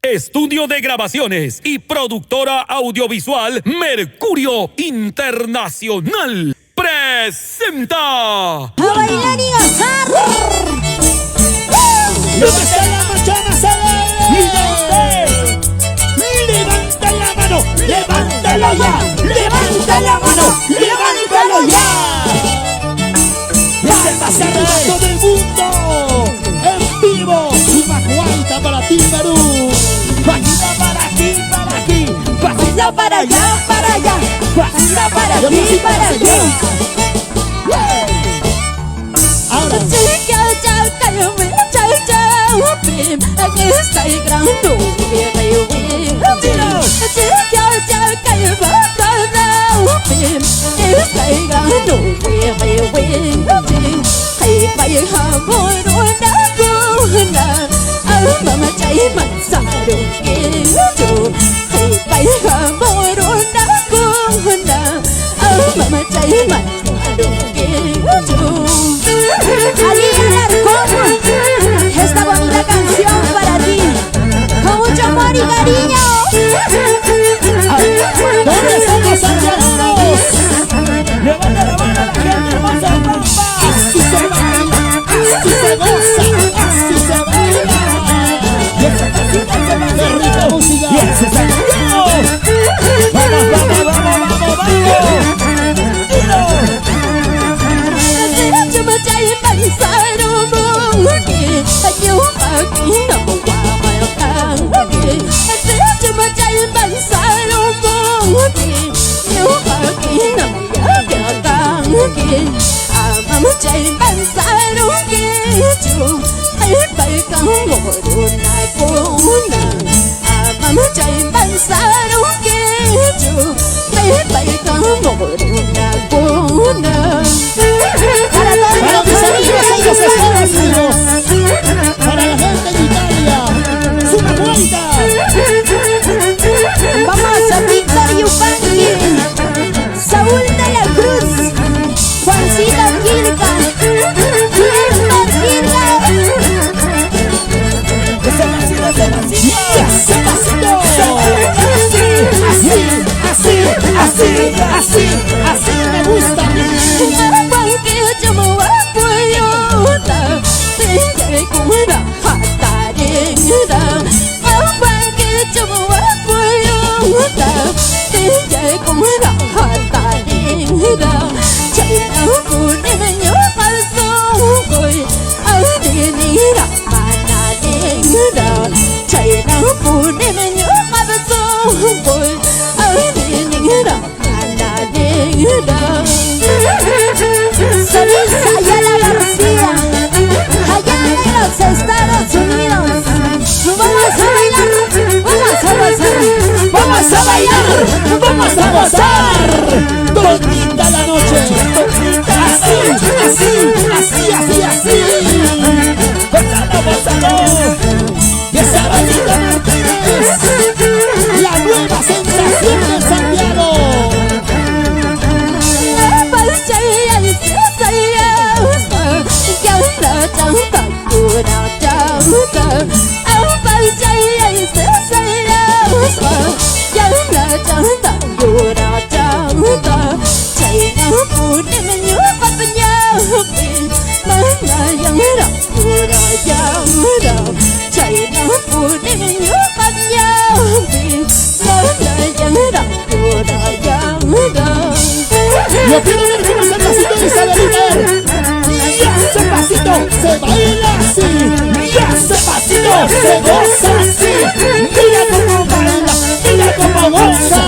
Estudio de grabaciones y productora audiovisual Mercurio Internacional presenta ¡A bailar y gozar! ¿Dónde está la machana alegre? ¿Y dónde? ¡Levanta la mano! ¡Levántalo ya! ¡Levanta la mano! ¡Levántalo ya! ¡Este pasar a todo el mundo! ¡En vivo! ¡Una guaita para ti, Perú! ¡Pasita para aquí, para aquí! ¡Pasita para allá, para allá! ¡Pasita para aquí, para aquí! Ahora esta bonita canción para ti, con mucho amor y cariño. ¿Dónde están los santiagueros? ¡Levanta la mano a la gente hermosa de Pampa! ¡Así se baila! ¡Así se goza! ¡Así se baila! ¡Y esa casita se va de rica música! ¡Y ese santiaguero! ¡Vamos, vamos, vamos, vamos, vamos! ¡Dilo! Para la gente de Italia, ¡una vuelta! Vamos a Víctor Yupanqui, Saúl de la Cruz, Juancito Quirca, Guillermo Quirca. ¡Ese pasito, ese pasito! ¡Ese pasito! ¡Así me gusta! Estados Unidos, ¡Vamos a bailar! ¡Vamos a gozar! ¡Bonita la noche! ¡Así! ¡Gozalo! ¡Y esa Vanita Martínez! ¡La nueva sensación de Santiago! Yo quiero ver cómo ese pasito de Isabelita. Y ese pasito se baila así. Y ese pasito se goza así. Mira cómo baila, mira cómo goza.